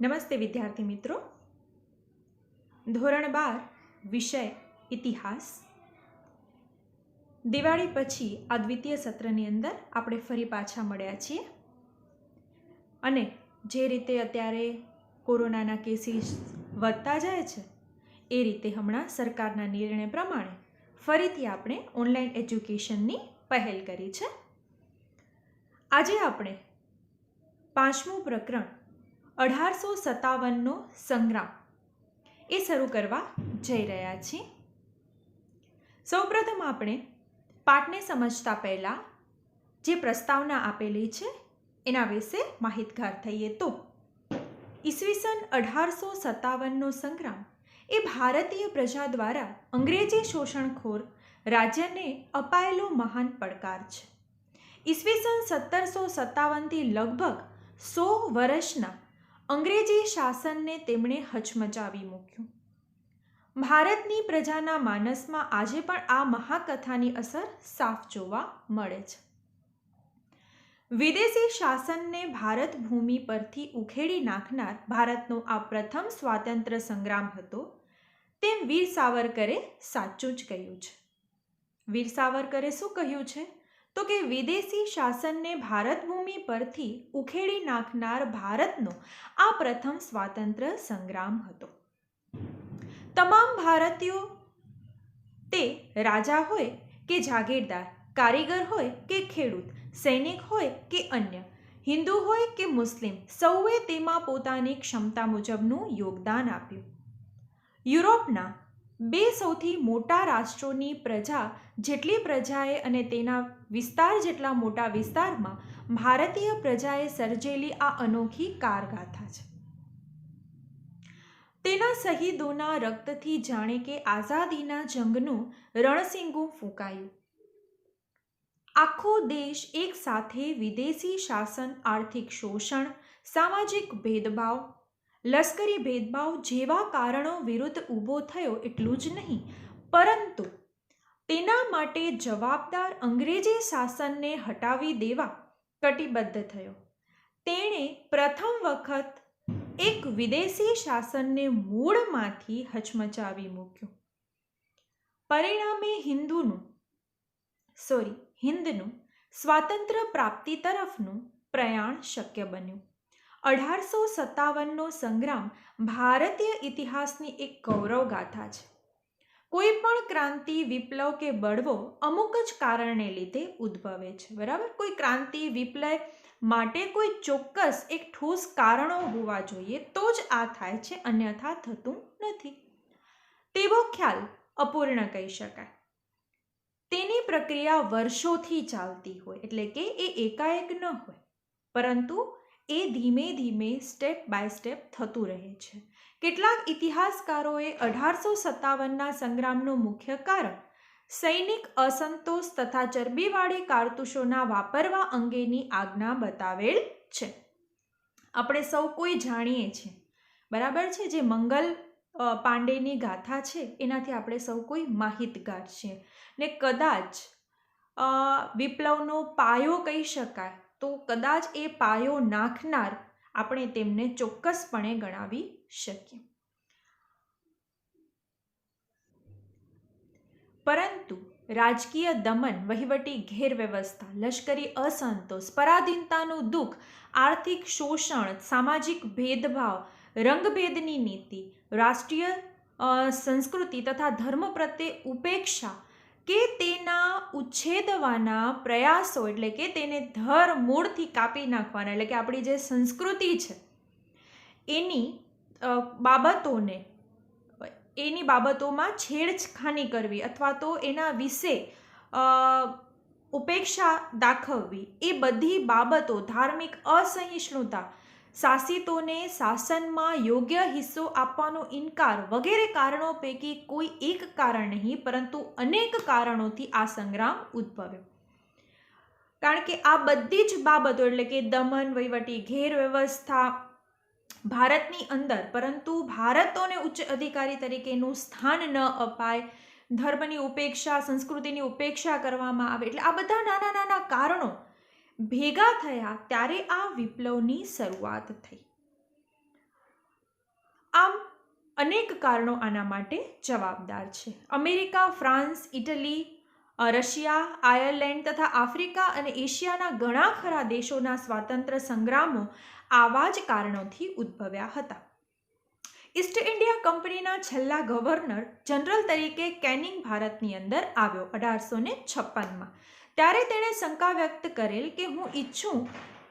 નમસ્તે વિદ્યાર્થી મિત્રો. ધોરણ 12 વિષય ઇતિહાસ. દિવાળી પછી આ દ્વિતીય સત્રની અંદર આપણે ફરી પાછા મળ્યા છીએ અને જે રીતે અત્યારે કોરોનાના કેસીસ વધતા જાય છે એ રીતે હમણાં સરકારના નિર્ણય પ્રમાણે ફરીથી આપણે ઓનલાઈન એજ્યુકેશનની પહેલ કરી છે. આજે આપણે 5મું પ્રકરણ 1857નો સંગ્રામ એ શરૂ કરવા જઈ રહ્યા છીએ. સૌપ્રથમ આપણે પાઠને સમજતા પહેલાં જે પ્રસ્તાવના આપેલી છે એના વિશે માહિતગાર થઈએ તો ઈસવીસન 1857નો સંગ્રામ એ ભારતીય પ્રજા દ્વારા અંગ્રેજી શોષણખોર રાજ્યને અપાયેલો મહાન પડકાર છે. ઈસવીસન 1757થી લગભગ 100 વર્ષના અંગ્રેજી શાસનને તેમણે હચમચાવી મૂક્યું. ભારતની પ્રજાના માનસમાં આજે પણ આ મહાકથાની અસર સાફ જોવા મળે છે. વિદેશી શાસનને ભારત ભૂમિ પરથી ઉખેડી નાખનાર ભારતનો આ પ્રથમ સ્વાતંત્ર્ય સંગ્રામ હતો તેમ વીર સાવરકરે સાચું જ કહ્યું છે. વીર સાવરકરે શું કહ્યું છે તો કે વિદેશી શાસનને ભારત ભૂમિ પરથી ઉખેડી નાખનાર ભારતનો આ પ્રથમ સ્વાતંત્ર્ય સંગ્રામ હતો. તમામ ભારતીયો, તે રાજા હોય કે જાગીરદાર, કારીગર હોય કે ખેડૂત, સૈનિક હોય કે અન્ય, હિન્દુ હોય કે મુસ્લિમ, સૌએ તેમાં પોતાની ક્ષમતા મુજબનું યોગદાન આપ્યું. યુરોપના 2 સૌથી મોટા રાષ્ટ્રોની પ્રજા જેટલી પ્રજાએ અને તેના વિસ્તાર જેટલા મોટા વિસ્તારમાં ભારતીય પ્રજાએ સર્જેલી આ અનોખી કારગાથા છે. તેના શહીદોના રક્તથી જાણે કે આઝાદીના જંગનું રણસીંગું ફૂંકાયું. આખો દેશ એક સાથે વિદેશી શાસન, આર્થિક શોષણ, સામાજિક ભેદભાવ, લશ્કરી ભેદભાવ જેવા કારણો વિરુદ્ધ ઊભો થયો એટલું જ નહીં, પરંતુ તેના માટે જવાબદાર અંગ્રેજી શાસનને હટાવી દેવા કટિબદ્ધ થયો. તેણે પ્રથમ વખત એક વિદેશી શાસનને મૂળમાંથી હચમચાવી મૂક્યું. પરિણામે હિંદનું સ્વાતંત્ર્ય પ્રાપ્તિ તરફનું પ્રયાણ શક્ય બન્યું. 1857નો સંગ્રામ ભારતીય ઇતિહાસની એક ગૌરવ ગાથા છે. કોઈ પણ ક્રાંતિ, વિપ્લવ કે બળવો અમુક જ કારણને લીધે ઉદ્ભવે છે. બરાબર? કોઈ ક્રાંતિ, વિપ્લવ માટે કોઈ ચોક્કસ એક ઠોસ કારણો હોવા જોઈએ તો જ આ થાય છે, અન્યથા થતું નથી. તેવો ખ્યાલ અપૂર્ણ કહી શકાય. તેની પ્રક્રિયા વર્ષોથી ચાલતી હોય, એટલે કે એ એકાએક ન હોય, પરંતુ એ ધીમે ધીમે સ્ટેપ બાય સ્ટેપ થતું રહે છે. કેટલાક ઇતિહાસકારોએ 1857ના સંગ્રામનું મુખ્ય કારણ સૈનિક અસંતોષ તથા ચરબીવાળી કારતૂસોના વાપરવા અંગેની આજ્ઞા બતાવેલ છે. આપણે સૌ કોઈ જાણીએ છીએ, બરાબર છે, જે મંગલ પાંડેની ગાથા છે એનાથી આપણે સૌ કોઈ માહિતગાર છીએ ને કદાચ વિપ્લવનો પાયો કહી શકાય તો કદાચ એ પાયો નાખનાર આપણે તેમને ચોક્કસપણે ગણાવી શકીએ. પરંતુ રાજકીય દમન, વહીવટી ગેરવ્યવસ્થા, લશ્કરી અસંતોષ, પરાધીનતાનું દુઃખ, આર્થિક શોષણ, સામાજિક ભેદભાવ, રંગભેદની નીતિ, રાષ્ટ્રીય સંસ્કૃતિ તથા ધર્મ પ્રત્યે ઉપેક્ષા કે તેના ઉચ્છેદવાના પ્રયાસો, એટલે કે તેને ધર મૂળથી કાપી નાખવાના, એટલે કે આપણી જે સંસ્કૃતિ છે એની બાબતોમાં છેડખાની કરવી અથવા તો એના વિશે ઉપેક્ષા દાખવવી, એ બધી બાબતો, ધાર્મિક અસહિષ્ણુતા, શાસિતોને શાસનમાં યોગ્ય હિસ્સો આપવાનો ઇનકાર વગેરે કારણો પૈકી કોઈ એક કારણ નહીં, પરંતુ અનેક કારણોથી આ સંગ્રામ ઉદ્ભવ્યો. કારણ કે આ બધી જ બાબતો, એટલે કે દમન, વહીવટી ગેરવ્યવસ્થા ભારતની અંદર, પરંતુ ભારતોને ઉચ્ચ અધિકારી તરીકેનું સ્થાન ન અપાય, ધર્મની ઉપેક્ષા, સંસ્કૃતિની ઉપેક્ષા કરવામાં આવે, એટલે આ બધા નાના નાના કારણો ભેગા થયા ત્યારે આ વિપ્લવની શરૂઆત થઈ. આમ અનેક કારણો આના માટે જવાબદાર છે. America, France, Italy, Russia, Ireland તથા આફ્રિકા અને એશિયાના ઘણા ખરા દેશોના સ્વાતંત્ર્ય સંગ્રામો આવા જ કારણોથી ઉદ્ભવ્યા હતા. ઈસ્ટ ઇન્ડિયા કંપનીના છેલ્લા ગવર્નર જનરલ તરીકે કેનિંગ ભારતની અંદર આવ્યો 1856માં. ત્યારે તેણે શંકા વ્યક્ત કરેલ કે હું ઈચ્છું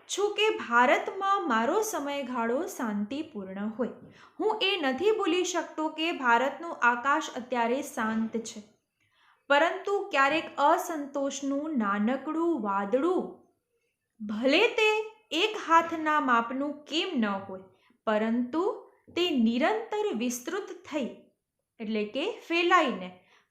છું કે ભારતમાં મારો સમયગાળો શાંતિપૂર્ણ હોય. હું એ નથી ભૂલી શકતો કે ભારતનું આકાશ અત્યારે શાંત છે, પરંતુ ક્યારેક અસંતોષનું નાનકડું વાદળું, ભલે તે એક હાથના માપનું કેમ ન હોય, પરંતુ તે નિરંતર વિસ્તૃત થઈ એટલે કે ફેલાઈને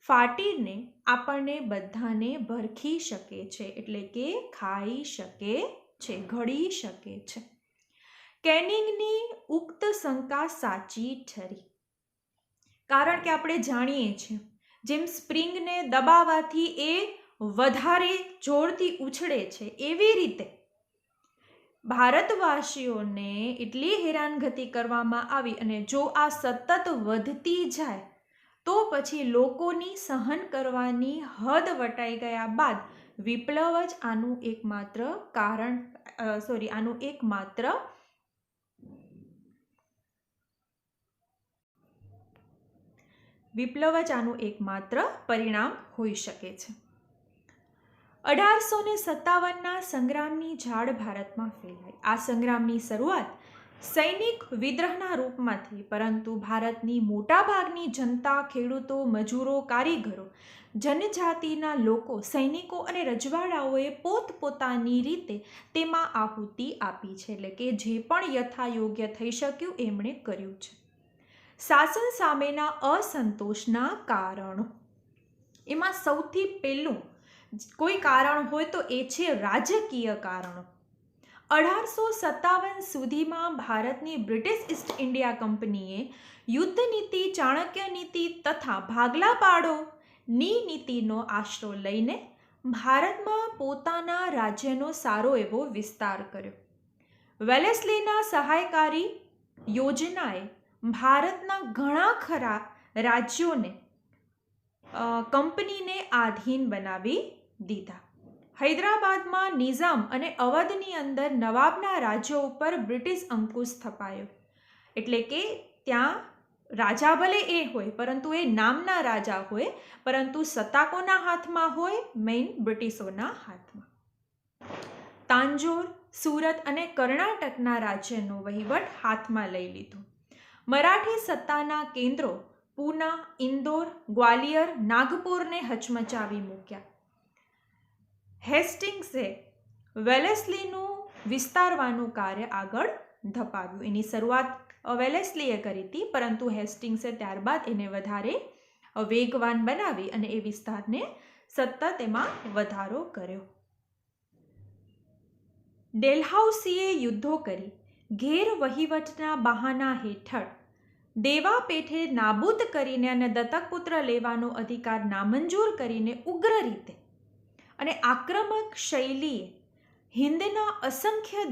ફાટીને આપણને બધાને ભરખી શકે છે, એટલે કે ખાઈ શકે છે, ઘડી શકે છે. કેનિંગની ઉક્ત શંકા સાચી ઠરી, કારણ કે આપણે જાણીએ છીએ જેમ સ્પ્રિંગને દબાવવાથી એ વધારે જોરથી ઉછળે છે, એવી રીતે ભારતવાસીઓને એટલી હેરાનગતિ કરવામાં આવી અને જો આ સતત વધતી જાય તો પછી લોકોની સહન કરવાની હદ વટાઈ ગયા બાદ વિપ્લવ જ આનું એકમાત્ર કારણ પરિણામ હોઈ શકે છે. 1857ના સંગ્રામની ઝાડ ભારતમાં ફેલાઈ. આ સંગ્રામની શરૂઆત સૈનિક વિદ્રોહના રૂપમાં થઈ, પરંતુ ભારતની મોટાભાગની જનતા, ખેડૂતો, મજૂરો, કારીગરો, જનજાતિના લોકો, સૈનિકો અને રજવાડાઓએ પોતપોતાની રીતે તેમાં આહુતિ આપી છે, એટલે કે જે પણ યથાયોગ્ય થઈ શક્યું એમણે કર્યું છે. શાસન સામેના અસંતોષના કારણો, એમાં સૌથી પહેલું કોઈ કારણ હોય તો એ છે રાજકીય કારણો. 1857 સુધીમાં ભારતની બ્રિટિશ ઈસ્ટ ઇન્ડિયા કંપનીએ યુદ્ધ નીતિ, ચાણક્ય નીતિ તથા ભાગલા પાડોની નીતિનો આશરો લઈને ભારતમાં પોતાના રાજ્યનો સારો એવો વિસ્તાર કર્યો. વેલેસ્લીના સહાયકારી યોજનાએ ભારતના ઘણા ખરા રાજ્યોને કંપનીને આધીન બનાવી દીધા. હૈદરાબાદમાં નિઝામ અને અવધની અંદર નવાબના રાજ્યો ઉપર બ્રિટિશ અંકુશ સ્થપાયો, એટલે કે ત્યાં રાજા ભલે એ હોય પરંતુ એ નામના રાજા હોય, પરંતુ સત્તા કોના હાથમાં હોય? મેઇન બ્રિટિશોના હાથમાં. તાંજોર, સુરત અને કર્ણાટકના રાજ્યનો વહીવટ હાથમાં લઈ લીધો. મરાઠી સત્તાના કેન્દ્રો પૂના, ઇન્દોર, ગ્વાલિયર, નાગપુરને હચમચાવી મૂક્યા. હેસ્ટિંગ્સે વેલેસ્લીનું વિસ્તારવાનું કાર્ય આગળ ધપાવ્યું. એની શરૂઆત વેલેસ્લીએ કરી હતી, પરંતુ હેસ્ટિંગ્સે ત્યારબાદ એને વધારે વેગવાન બનાવી અને એ વિસ્તારને સતત એમાં વધારો કર્યો. ડેલહાઉસીએ યુદ્ધો કરી ગેરવહીવટના બહાના હેઠળ દેવા પેઠે નાબૂદ કરીને અને દત્તકપુત્ર લેવાનો અધિકાર નામંજૂર કરીને ઉગ્ર રીતે અને આક્રમક શૈલીએ હિન્દના અસંખ્ય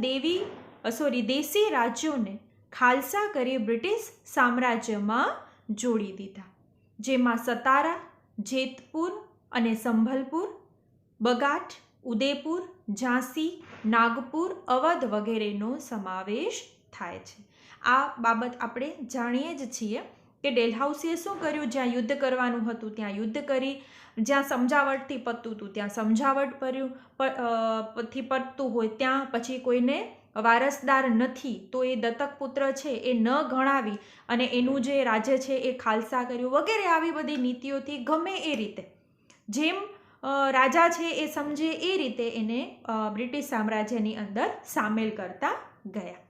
દેશી રાજ્યોને ખાલસા કરી બ્રિટિશ સામ્રાજ્યમાં જોડી દીધા, જેમાં સતારા, જેતપુર અને સંભલપુર, બગાટ, ઉદયપુર, ઝાંસી, નાગપુર, અવધ વગેરેનો સમાવેશ થાય છે. આ બાબત આપણે જાણીએ જ છીએ કે ડેલહાઉસીએ શું કર્યું? જ્યાં યુદ્ધ કરવાનું હતું ત્યાં યુદ્ધ કરી, જ્યાં સમજાવટથી પતતું હતું ત્યાં સમજાવટ પતતું હોય ત્યાં પછી કોઈને વારસદાર નથી તો એ દત્તક પુત્ર છે એ ન ગણાવી અને એનું જે રાજ્ય છે એ ખાલસા કર્યું વગેરે. આવી બધી નીતિઓથી ગમે એ રીતે જેમ રાજા છે એ સમજે એ રીતે એને બ્રિટિશ સામ્રાજ્યની અંદર સામેલ કરતા ગયા.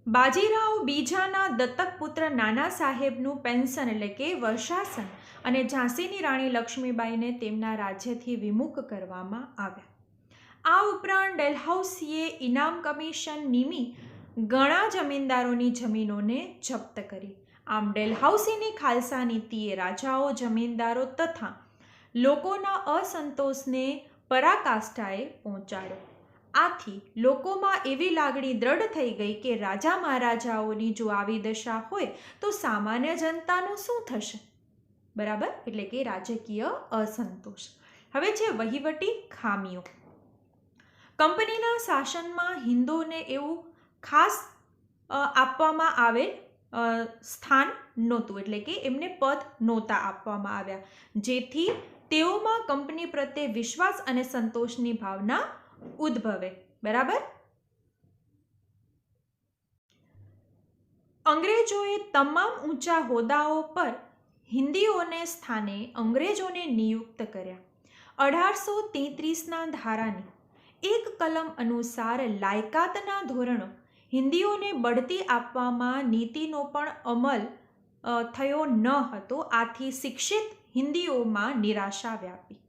બાજીરાવ બીજાના દત્તક પુત્ર નાના સાહેબનું પેન્શન એટલે કે વર્ષાસન અને ઝાંસીની રાણી લક્ષ્મીબાઈને તેમના રાજ્યથી વિમુખ કરવામાં આવ્યા. આ ઉપરાંત ડેલહાઉસીએ ઇનામ કમિશન નિમી ઘણા જમીનદારોની જમીનોને જપ્ત કરી. આમ ડેલહાઉસીની ખાલસા નીતિએ રાજાઓ, જમીનદારો તથા લોકોના અસંતોષને પરાકાષ્ઠાએ પહોંચાડ્યો. આથી લોકોમાં એવી લાગણી દ્રઢ થઈ ગઈ કે રાજા મહારાજાઓની જો આવી દશા હોય તો સામાન્ય જનતાનું શું થશે? બરાબર, એટલે કે રાજકીય અસંતોષ. હવે છે વહીવટી ખામીઓ. કંપનીના શાસનમાં હિન્દુઓને એવું ખાસ આપવામાં આવેલ સ્થાન નહોતું, એટલે કે એમને પદ નહોતા આપવામાં આવ્યા, જેથી તેઓમાં કંપની પ્રત્યે વિશ્વાસ અને સંતોષની ભાવના ઉદ્ભવે. બરાબર. અંગ્રેજોએ તમામ ઊંચા હોદ્દાઓ પર હિન્દીઓને સ્થાને અંગ્રેજોને નિયુક્ત કર્યા. 1833ના ધારાની એક કલમ અનુસાર લાયકાતના ધોરણો હિન્દીઓને બઢતી આપવામાં નીતિનો પણ અમલ થયો ન હતો. આથી શિક્ષિત હિન્દીઓમાં નિરાશા વ્યાપી.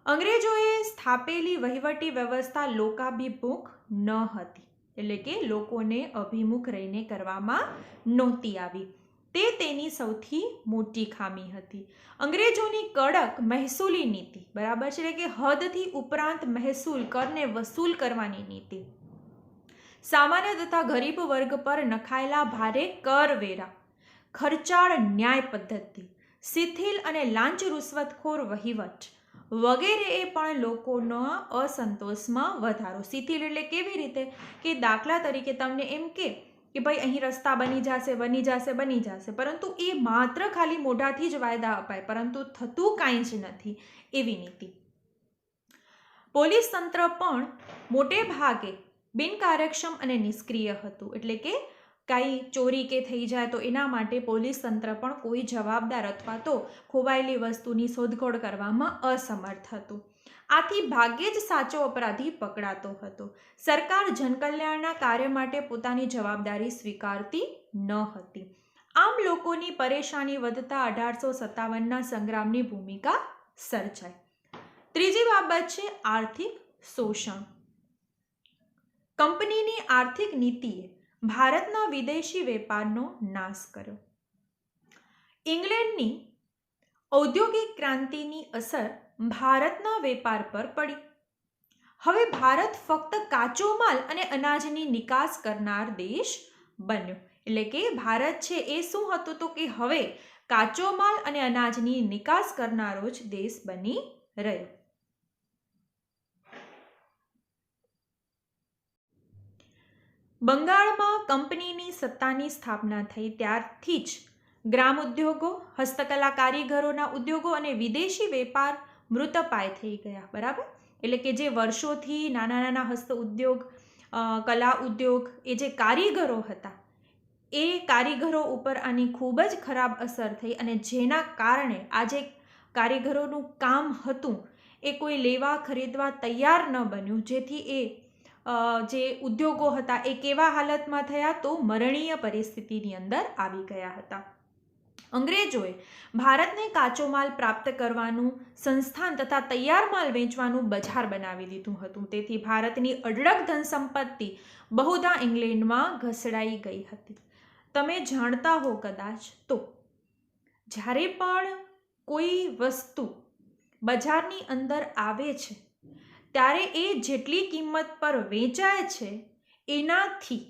અંગ્રેજોએ સ્થાપેલી વહીવટી વ્યવસ્થા લોકાભિમુખ ન હતી, એટલે કે લોકોને અભિમુખ રહીને કરવામાં નહોતી આવી. તે તેની સૌથી મોટી ખામી હતી. અંગ્રેજોની કડક મહેસૂલી નીતિ, બરાબર છે, એટલે કે હદથી ઉપરાંત મહેસૂલ કરને વસૂલ કરવાની નીતિ, સામાન્ય તથા ગરીબ વર્ગ પર નખાયેલા ભારે કરવેરા, ખર્ચાળ ન્યાય પદ્ધતિ, શિથિલ અને લાંચ રૂશ્વતખોર વહીવટ વગેરેએ પણ લોકોના અસંતોષમાં વધારો. શિથિલ એટલે કેવી રીતે કે દાખલા તરીકે તમને એમ કે ભાઈ અહીં રસ્તા બની જશે, પરંતુ એ માત્ર ખાલી મોઢાથી જ વાયદા અપાય, પરંતુ થતું કાંઈ જ નથી, એવી નીતિ. પોલીસ તંત્ર પણ મોટે ભાગે બિનકાર્યક્ષમ અને નિષ્ક્રિય હતું, એટલે કે કાંઈ ચોરી કે થઈ જાય તો એના માટે પોલીસ તંત્ર પણ કોઈ જવાબદાર અથવા તો ખોવાયેલી વસ્તુની શોધખોળ કરવામાં અસમર્થ હતું. આથી ભાગ્યે જ સાચો અપરાધી પકડાતો હતો. સરકાર જનકલ્યાણના કાર્ય માટે પોતાની જવાબદારી સ્વીકારતી ન હતી. આમ લોકોની પરેશાની વધતા 1857ના સંગ્રામની ભૂમિકા સર્જાઈ. ત્રીજી બાબત છે આર્થિક શોષણ. કંપનીની આર્થિક નીતિએ ભારતના વિદેશી વેપારનો નાશ કર્યો. ઇંગ્લેન્ડની ઔદ્યોગિક ક્રાંતિની અસર ભારતના વેપાર પર પડી. હવે ભારત ફક્ત કાચો માલ અને અનાજની નિકાસ કરનાર દેશ બન્યો. એટલે કે ભારત છે એ શું હતું તો કે હવે કાચો માલ અને અનાજની નિકાસ કરનારો જ દેશ બની રહ્યો. બંગાળમાં કંપનીની સત્તાની સ્થાપના થઈ ત્યારથી જ ગ્રામ ઉદ્યોગો, હસ્તકલા કારીગરોના ઉદ્યોગો અને વિદેશી વેપાર મૃતપાય થઈ ગયા. બરાબર, એટલે કે જે વર્ષોથી નાના નાના હસ્ત ઉદ્યોગ, કલા ઉદ્યોગ, એ જે કારીગરો હતા એ કારીગરો ઉપર આની ખૂબ જ ખરાબ અસર થઈ, અને જેના કારણે આ જે કારીગરોનું કામ હતું એ કોઈ લેવા ખરીદવા તૈયાર ન બન્યું, જેથી એ જે ઉદ્યોગો હતા એ કેવા હાલતમાં થયા તો મરણીય પરિસ્થિતિની અંદર આવી ગયા હતા. અંગ્રેજોએ ભારતને કાચો માલ પ્રાપ્ત કરવાનું સંસ્થાન તથા તૈયાર માલ વેચવાનું બજાર બનાવી દીધું હતું. તેથી ભારતની અઢળક ધન સંપત્તિ બહુધા ઇંગ્લેન્ડમાં ઘસડાઈ ગઈ હતી. તમે જાણતા હો કદાચ તો જ્યારે પણ કોઈ વસ્તુ બજારની અંદર આવે છે ત્યારે એ જેટલી કિંમત પર વેચાય છે એનાથી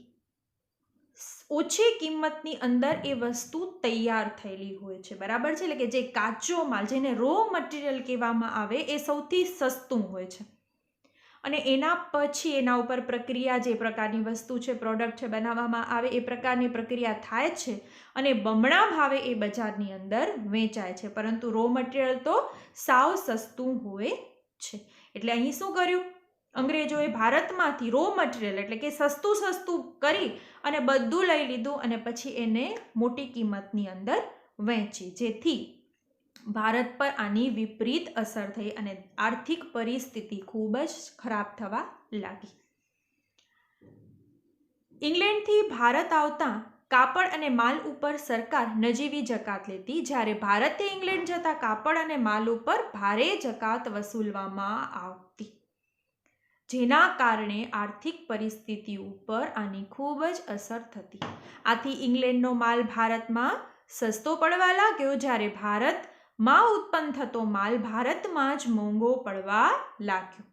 ઓછી કિંમતની અંદર એ વસ્તુ તૈયાર થયેલી હોય છે. બરાબર છે, એટલે કે જે કાચો માલ, જેને રો મટીરિયલ કહેવામાં આવે, એ સૌથી સસ્તું હોય છે, અને એના પછી એના ઉપર પ્રક્રિયા, જે પ્રકારની વસ્તુ છે, પ્રોડક્ટ છે, બનાવવામાં આવે એ પ્રકારની પ્રક્રિયા થાય છે અને બમણા ભાવે એ બજારની અંદર વેચાય છે, પરંતુ રો મટીરિયલ તો સાવ સસ્તું હોય છે. એટલે અહીં શું કર્યું અંગ્રેજોએ? ભારતમાંથી રો મટીરિયલ એટલે કે સસ્તું કરી અને બધું લઈ લીધું અને પછી એને મોટી કિંમતની અંદર વેચી, જેથી ભારત પર આની વિપરીત અસર થઈ અને આર્થિક પરિસ્થિતિ ખૂબ જ ખરાબ થવા લાગી. ઇંગ્લેન્ડથી ભારત આવતા કાપડ અને માલ ઉપર સરકાર નજીવી જકાત લેતી, જ્યારે ભારતથી ઇંગ્લેન્ડ જતા કાપડ અને માલ ઉપર ભારે જકાત વસૂલવામાં આવતી, જેના કારણે આર્થિક પરિસ્થિતિ ઉપર આની ખૂબ જ અસર થતી. આથી ઇંગ્લેન્ડનો માલ ભારતમાં સસ્તો પડવા લાગ્યો, જ્યારે ભારતમાં ઉત્પન્ન થતો માલ ભારતમાં જ મોંઘો પડવા લાગ્યો.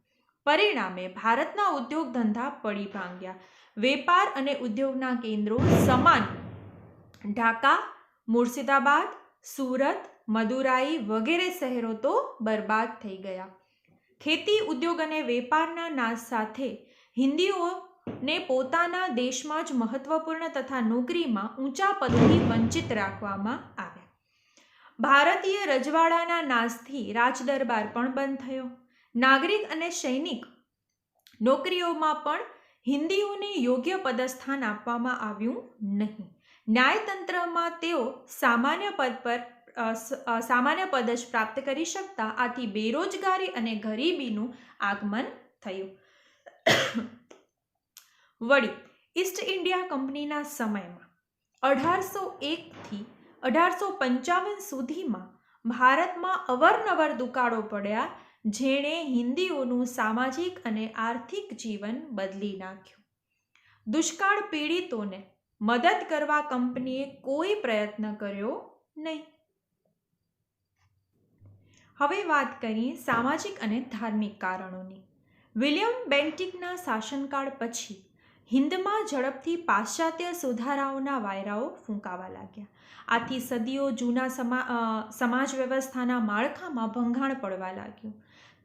પરિણામે ભારતના ઉદ્યોગ ધંધા પડી ભાંગ્યા. વેપાર અને ઉદ્યોગના કેન્દ્રો સમાન ઢાકા, મુર્શિદાબાદ, સુરત, મદુરાઈ વગેરે શહેરો તો બરબાદ થઈ ગયા. ખેતી, ઉદ્યોગ અને વેપારના નાશ સાથે હિન્દીઓને પોતાના દેશમાં જ મહત્વપૂર્ણ તથા નોકરીમાં ઊંચા પદથી વંચિત રાખવામાં આવ્યા. ભારતીય રજવાડાના નાશથી રાજદરબાર પણ બંધ થયો. નાગરિક અને સૈનિક નોકરીઓમાં પણ હિન્દીઓને યોગ્ય પદસ્થાન આપવામાં આવ્યું નહીં. ન્યાયતંત્રમાં તેઓ સામાન્ય પદ જ પ્રાપ્ત કરી શકતા. આથી બેરોજગારી અને ગરીબીનું આગમન થયું. વળી ઈસ્ટ ઇન્ડિયા કંપનીના સમયમાં 1801થી 1855 સુધીમાં ભારતમાં અવારનવાર દુકાળો પડ્યા, જેણે હિન્દીઓનું સામાજિક અને આર્થિક જીવન બદલી નાખ્યું. દુષ્કાળ પીડિતોને મદદ કરવા કંપનીએ કોઈ પ્રયત્ન કર્યો નહીં. હવે વાત કરીએ સામાજિક અને ધાર્મિક કારણોની. વિલિયમ બેન્ટિકના શાસનકાળ પછી હિન્દમાં ઝડપથી પાશ્ચાત્ય સુધારાઓના વાયરાઓ ફૂંકાવા લાગ્યા. આથી સદીઓ જૂના સમાજ વ્યવસ્થાના માળખામાં ભંગાણ પડવા લાગ્યું.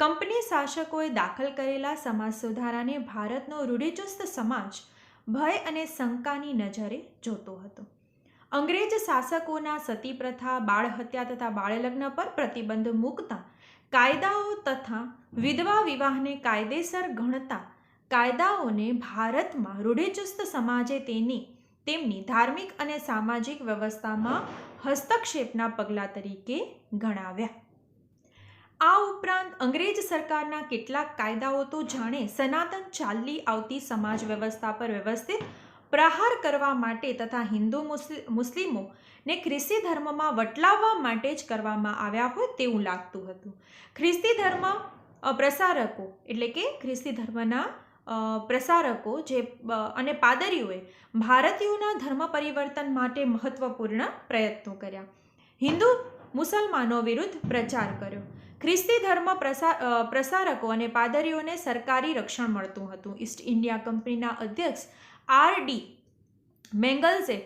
કંપની શાસકોએ દાખલ કરેલા સમાજ સુધારાને ભારતનો રૂઢિચુસ્ત સમાજ ભય અને શંકાની નજરે જોતો હતો. અંગ્રેજ શાસકોના સતી પ્રથા, બાળ હત્યા તથા બાળલગ્ન પર પ્રતિબંધ મૂકતા કાયદાઓ તથા વિધવા વિવાહને કાયદેસર ગણતા કાયદાઓને ભારતમાં રૂઢિચુસ્ત સમાજે તેમની ધાર્મિક અને સામાજિક વ્યવસ્થામાં હસ્તક્ષેપના પગલાં તરીકે ગણાવ્યા. આ ઉપરાંત અંગ્રેજ સરકારના કેટલાક કાયદાઓ તો જાણે સનાતન ચાલી આવતી સમાજ વ્યવસ્થા પર વ્યવસ્થિત પ્રહાર કરવા માટે તથા હિન્દુ મુસ્લિમોને ખ્રિસ્તી ધર્મમાં વટલાવવા માટે જ કરવામાં આવ્યા હોય તેવું લાગતું હતું. ખ્રિસ્તી ધર્મ પ્રસારકો એટલે કે ખ્રિસ્તી ધર્મના પ્રસારકો અને પાદરીઓએ ભારતીયોના ધર્મ પરિવર્તન માટે મહત્વપૂર્ણ પ્રયત્નો કર્યા. હિન્દુ મુસલમાનો વિરુદ્ધ પ્રચાર કર્યો. ખ્રિસ્તી ધર્મ પ્રસારકો અને પાદરીઓને સરકારી રક્ષણ મળતું હતું. ઈસ્ટ ઇન્ડિયા કંપનીના અધ્યક્ષ R.D. મેંગલ્સે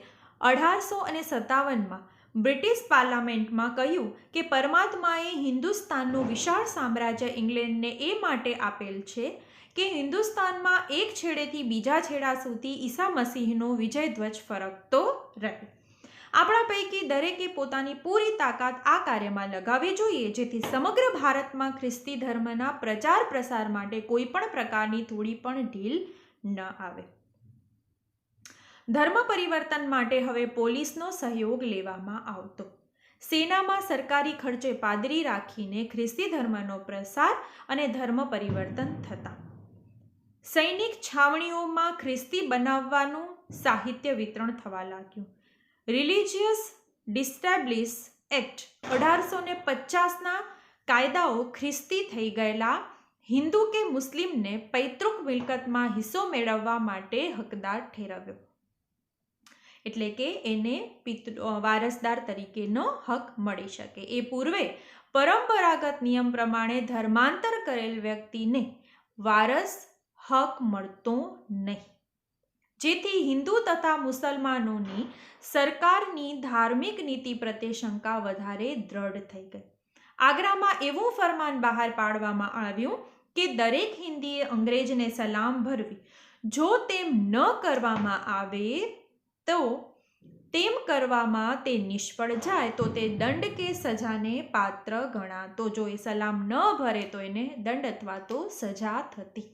1857માં બ્રિટિશ પાર્લામેન્ટમાં કહ્યું કે પરમાત્માએ હિન્દુસ્તાનનું વિશાળ સામ્રાજ્ય ઇંગ્લેન્ડને એ માટે આપેલ છે કે હિન્દુસ્તાનમાં એક છેડેથી બીજા છેડા સુધી ઈસા મસીહનો વિજય ધ્વજ ફરકતો રહે. આપણા પૈકી દરેકે પોતાની પૂરી તાકાત આ કાર્યમાં લગાવવી જોઈએ, જેથી સમગ્ર ભારતમાં ખ્રિસ્તી ધર્મના પ્રચાર પ્રસાર માટે કોઈ પણ પ્રકારની થોડી પણ ઢીલ ન આવે. ધર્મ પરિવર્તન માટે હવે પોલીસનો સહયોગ લેવામાં આવતો. સેનામાં સરકારી ખર્ચે પાદરી રાખીને ખ્રિસ્તી ધર્મનો પ્રસાર અને ધર્મ પરિવર્તન થતા. સૈનિક છાવણીઓમાં ખ્રિસ્તી બનાવવાનું સાહિત્ય વિતરણ થવા લાગ્યું. રિલિજિયસ ડિસ્ટેબ્લિશ એક્ટ 1850ના કાયદાઓ ખ્રિસ્તી થઈ ગયેલા હિન્દુ કે મુસ્લિમને પૈતૃક મિલકતમાં હિસ્સો મેળવવા માટે હકદાર ઠેરવ્યો. એટલે કે એને વારસદાર તરીકેનો હક મળી શકે. એ પૂર્વે પરંપરાગત નિયમ પ્રમાણે ધર્માંતર કરેલ વ્યક્તિને વારસ હક મળતો નહીં, જેથી હિન્દુ તથા મુસલમાનોની સરકારની ધાર્મિક નીતિ પ્રત્યે શંકા વધારે દ્રઢ થઈ ગઈ. આગ્રામાં એવું ફરમાન બહાર પાડવામાં આવ્યું કે દરેક હિન્દીએ અંગ્રેજને સલામ ભરવી. જો તેમ ન કરવામાં આવે તો તેમ કરવામાં તે નિષ્ફળ જાય તો તે દંડ કે સજાને પાત્ર ગણાતો. જો એ સલામ ન ભરે તો એને દંડ અથવા તો સજા થતી.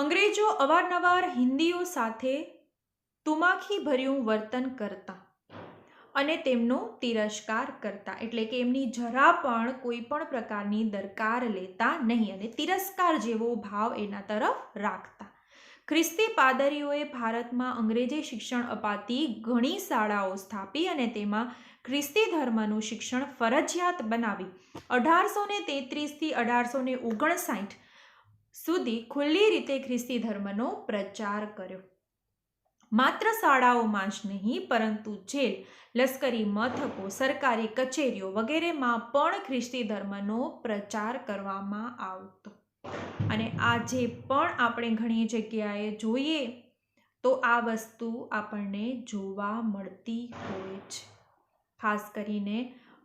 અંગ્રેજો અવારનવાર હિન્દીઓ સાથે તુમાખી ભર્યું વર્તન કરતા અને તેમનો તિરસ્કાર કરતા. એટલે કે એમની જરા પણ કોઈ પણ પ્રકારની દરકાર લેતા નહીં અને તિરસ્કાર જેવો ભાવ એના તરફ રાખતા. ખ્રિસ્તી પાદરીઓએ ભારતમાં અંગ્રેજી શિક્ષણ અપાતી ઘણી શાળાઓ સ્થાપી અને તેમાં ખ્રિસ્તી ધર્મનું શિક્ષણ ફરજિયાત બનાવી 1833થી 1859 સુધી ખુલ્લી રીતે ખ્રિસ્તી ધર્મનો પ્રચાર કર્યો. માત્ર શાળાઓમાં જ નહીં પરંતુ જેલ, લશ્કરી મથકો, સરકારી કચેરીઓ વગેરેમાં પણ ખ્રિસ્તી ધર્મનો પ્રચાર કરવામાં આવતો. અને આજે પણ આપણે ઘણી જગ્યાએ જોઈએ તો આ વસ્તુ આપણને જોવા મળતી હોય છે. ખાસ કરીને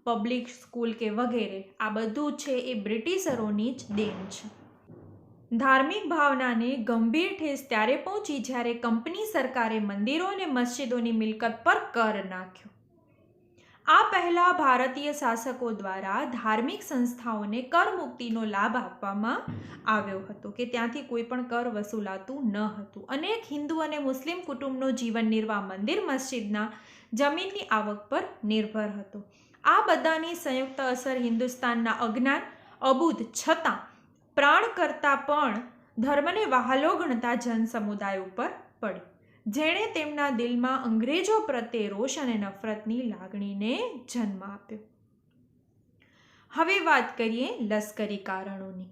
પબ્લિક સ્કૂલ કે વગેરે આ બધું છે એ બ્રિટિશરોની જ દેન છે. ધાર્મિક ભાવનાને ગંભીર ઠેસ ત્યારે પહોંચી જ્યારે કંપની સરકારે મંદિરો અને મસ્જિદોની મિલકત પર કર નાખ્યો. આ પહેલા ભારતીય શાસકો દ્વારા ધાર્મિક સંસ્થાઓને કર મુક્તિનો લાભ આપવામાં આવ્યો હતો કે ત્યાંથી કોઈ પણ કર વસૂલાતું ન હતું. અનેક હિન્દુ અને મુસ્લિમ કુટુંબનો જીવન નિર્વાહ મંદિર મસ્જિદના જમીનની આવક પર નિર્ભર હતો. આ બધાની સંયુક્ત અસર હિન્દુસ્તાનના અજ્ઞાન, અબુધ છતાં પ્રાણ કરતાં પણ ધર્મને વહાલો ગણતા જન સમુદાય ઉપર પડી, જેણે તેમના દિલમાં અંગ્રેજો પ્રત્યે રોષ અને નફરતની લાગણીને જન્મ આપ્યો. હવે વાત કરીએ લશ્કરી કારણોની.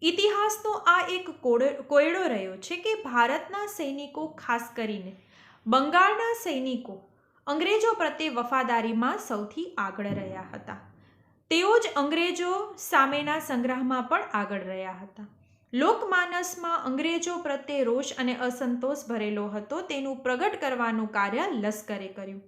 ઇતિહાસનો આ એક કોયડો રહ્યો છે કે ભારતના સૈનિકો, ખાસ કરીને બંગાળના સૈનિકો, અંગ્રેજો પ્રત્યે વફાદારીમાં સૌથી આગળ રહ્યા હતા. તેઓ જ અંગ્રેજો સામેના સંગ્રામમાં પણ આગળ રહ્યા હતા. લોકમાનસમાં અંગ્રેજો પ્રત્યે રોષ અને અસંતોષ ભરેલો હતો, તેનું પ્રગટ કરવાનું કાર્ય લશ્કરે કર્યું.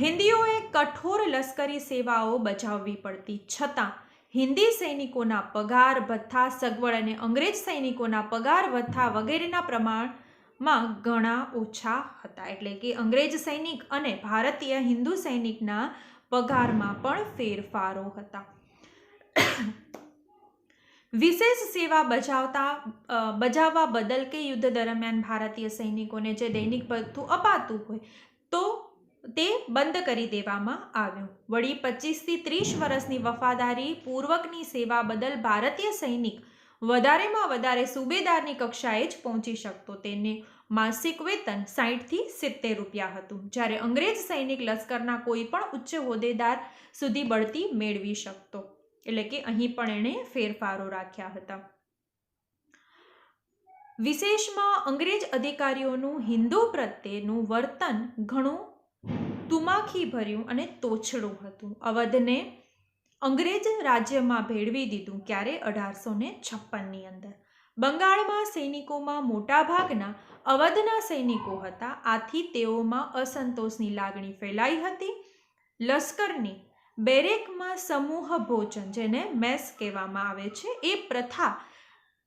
હિન્દીઓએ કઠોર લશ્કરી સેવાઓ બજાવવી પડતી, છતાં હિન્દી સૈનિકોના પગાર, ભથ્થા, સગવડ અને અંગ્રેજ સૈનિકોના પગાર, ભથ્થા વગેરેના પ્રમાણમાં ઘણા ઓછા હતા. એટલે કે અંગ્રેજ સૈનિક અને ભારતીય હિન્દુ સૈનિકના પગારમાં પણ ફેરફારો હતા. વિશેષ સેવા બજાવવા બદલ કે યુદ્ધ દરમિયાન ભારતીય સૈનિકોને જે દૈનિક ભથ્થું અપાતું હોય તો તે બંધ કરી દેવામાં આવ્યું. વળી 25 થી 30 વર્ષની વફાદારી પૂર્વકની સેવા બદલ ભારતીય સૈનિક વધારેમાં વધારે સુબેદારની કક્ષાએ જ પહોંચી શકતો. તેને માસિક વેતન 60 થી 70 રૂપિયા હતું, જ્યારે અંગ્રેજ સૈનિક લશ્કરના કોઈ પણ ઉચ્ચ હોદ્દેદાર સુધી બઢતી મેળવી શકતો. એટલે કે અહીં પણ એણે ફેરફારો રાખ્યા હતા. વિશેષમાં અંગ્રેજ અધિકારીઓનું હિન્દુ પ્રત્યેનું વર્તન ઘણું તુમાખી ભર્યું અને તોછડું હતું. અવધને અંગ્રેજ રાજ્યમાં ભેળવી દીધું. ક્યારે? 1856ની અંદર. બંગાળમાં સૈનિકોમાં મોટાભાગના અવધના સૈનિકો હતા. આથી તેઓમાં અસંતોષની લાગણી ફેલાઈ હતી. લશ્કરની બેરેકમાં સમૂહ ભોજન, જેને મેસ કહેવામાં આવે છે, એ પ્રથા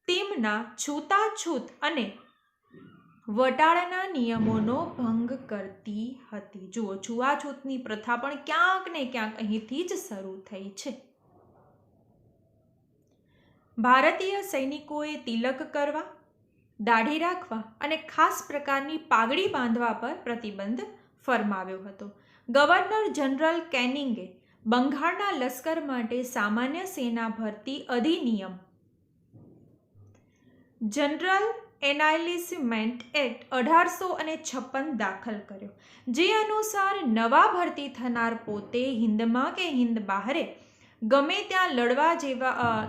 તેમના છૂતાછૂત અને વટાળના નિયમોનો ભંગ કરતી હતી. જુઓ, છૂઆછૂતની પ્રથા પણ ક્યાંક ને ક્યાંક અહીંથી જ શરૂ થઈ છે. ભારતીય સૈનિકોએ તિલક કરવા, દાઢી રાખવા અને ખાસ પ્રકારની પાઘડી બાંધવા પર પ્રતિબંધ ફરમાવ્યો હતો. ગવર્નર જનરલ કેનિંગે બંગાળના લશ્કર માટે સામાન્ય સેના ભરતી અધિનિયમ જનરલ એનાલિસમેન્ટ એક્ટ 1856 દાખલ કર્યો, જે અનુસાર નવા ભરતી થનાર પોતે હિન્દમાં કે હિન્દ બહારે ગમે ત્યાં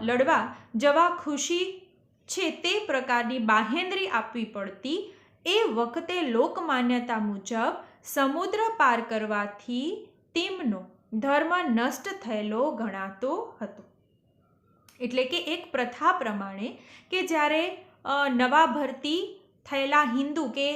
લડવા જવા ખુશી છે તે પ્રકારની બાહેંધરી આપવી પડતી. એ વખતે લોકમાન્યતા મુજબ સમુદ્ર પાર કરવાથી તેમનો ધર્મ નષ્ટ થયેલો ગણાતો હતો. એટલે કે એક પ્રથા પ્રમાણે કે જ્યારે નવા ભરતી થયેલા હિન્દુ કે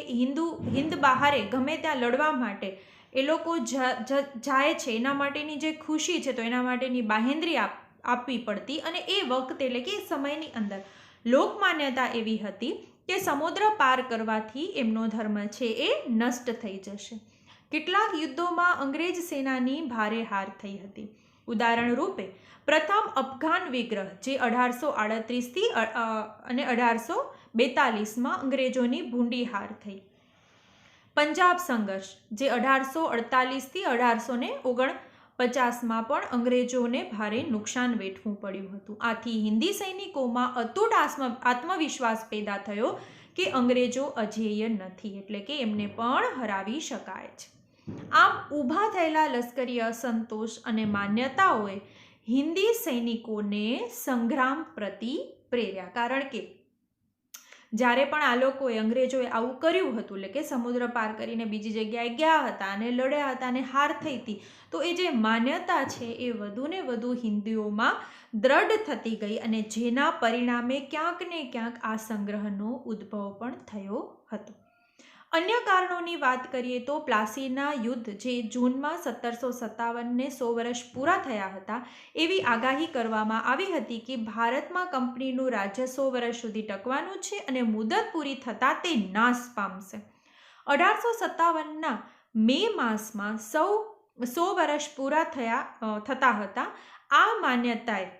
હિન્દ બહારે ગમે ત્યાં લડવા માટે એ લોકો જાય છે, એના માટેની જે ખુશી છે તો એના માટેની બાહેંધરી આપવી પડતી. અને એ વખતે એટલે કે સમયની અંદર લોકમાન્યતા એવી હતી કે સમુદ્ર પાર કરવાથી એમનો ધર્મ છે એ નષ્ટ થઈ જશે. કેટલાક યુદ્ધોમાં અંગ્રેજ સેનાની ભારે હાર થઈ હતી. ઉદાહરણ રૂપે પ્રથમ અફઘાન વિગ્રહ, જે 1838થી અને 1842માં અંગ્રેજોની ભૂંડી હાર થઈ. પંજાબ સંઘર્ષ, જે 1848થી 1849માં પણ અંગ્રેજોને ભારે નુકસાન વેઠવું પડ્યું હતું. આથી હિન્દી સૈનિકોમાં અતૂટ આત્મવિશ્વાસ પેદા થયો કે અંગ્રેજો અજેય નથી, એટલે કે એમને પણ હરાવી શકાય છે. આમ ઊભા થયેલા લશ્કરી અસંતોષ અને માન્યતાઓએ હિન્દી સૈનિકોને સંગ્રામ પ્રતિ પ્રેર્યા. કારણ કે જ્યારે પણ આ લોકોએ અંગ્રેજોએ આવું કર્યું હતું, એટલે કે સમુદ્ર પાર કરીને બીજી જગ્યાએ ગયા હતા અને લડ્યા હતા અને હાર થઈ હતી, તો એ જે માન્યતા છે એ વધુ ને વધુ હિન્દુઓમાં દ્રઢ થતી ગઈ અને જેના પરિણામે ક્યાંક ને ક્યાંક આ સંગ્રહનો ઉદ્ભવ પણ થયો હતો. અન્ય કારણોની વાત કરીએ તો પ્લાસીના યુદ્ધ, જે જૂનમાં 1757ને 100 વર્ષ પૂરા થયા હતા, એવી આગાહી કરવામાં આવી હતી કે ભારતમાં કંપનીનું રાજ્ય 100 વર્ષ સુધી ટકવાનું છે અને મુદત પૂરી થતાં તે નાશ પામશે. 1857ના મે માસમાં 100 વર્ષ પૂરા થતા હતા. આ માન્યતાએ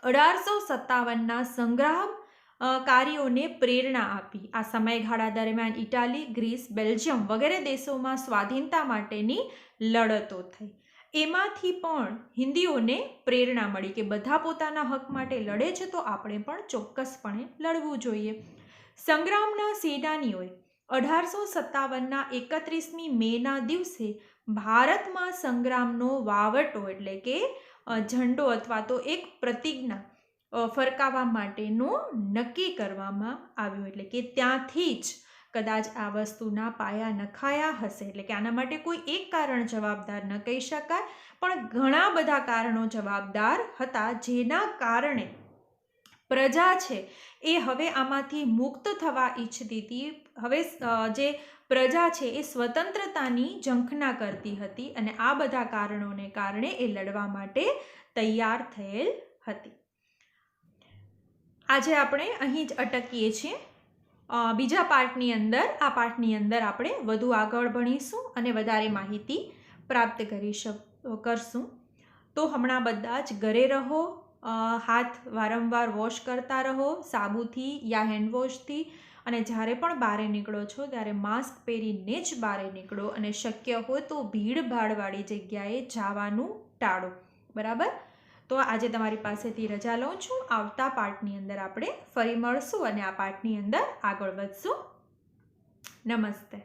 1857ના સંગ્રામ કાર્યોને પ્રેરણા આપી. આ સમયગાળા દરમિયાન ઇટાલી, ગ્રીસ, બેલ્જિયમ વગેરે દેશોમાં સ્વાધીનતા માટેની લડતો થઈ. એમાંથી પણ હિન્દીઓને પ્રેરણા મળી કે બધા પોતાના હક માટે લડે છે તો આપણે પણ ચોક્કસપણે લડવું જોઈએ. સંગ્રામના સેનાનીઓએ 1857ના 31મી મેના દિવસે ભારતમાં સંગ્રામનો વાવટો એટલે કે ઝંડો અથવા તો એક પ્રતિજ્ઞા ફરકાવવા માટેનું નક્કી કરવામાં આવ્યું. એટલે કે ત્યાંથી જ કદાચ આ વસ્તુના પાયા નખાયા હશે. એટલે કે આના માટે કોઈ એક કારણ જવાબદાર ન કહી શકાય, પણ ઘણા બધા કારણો જવાબદાર હતા, જેના કારણે પ્રજા છે એ હવે આમાંથી મુક્ત થવા ઈચ્છતી હતી. હવે જે પ્રજા છે એ સ્વતંત્રતાની ઝંખના કરતી હતી અને આ બધા કારણોને કારણે એ લડવા માટે તૈયાર થયેલ હતી. આજે આપણે અહીં જ અટકીએ છીએ. બીજા પાર્ટની અંદર આપણે વધુ આગળ ભણીશું અને વધારે માહિતી પ્રાપ્ત કરશું. તો હમણાં બધા જ ઘરે રહો, હાથ વારંવાર વોશ કરતા રહો સાબુથી યા હેન્ડવોશથી, અને જ્યારે પણ બહાર નીકળો છો ત્યારે માસ્ક પહેરીને જ બહાર નીકળો અને શક્ય હોય તો ભીડભાડવાળી જગ્યાએ જવાનું ટાળો. બરાબર? તો આજે તમારી પાસેથી રજા લઉં છું. આવતા પાર્ટની અંદર આપણે ફરી મળશું અને આ પાર્ટની અંદર આગળ વધશું. નમસ્તે.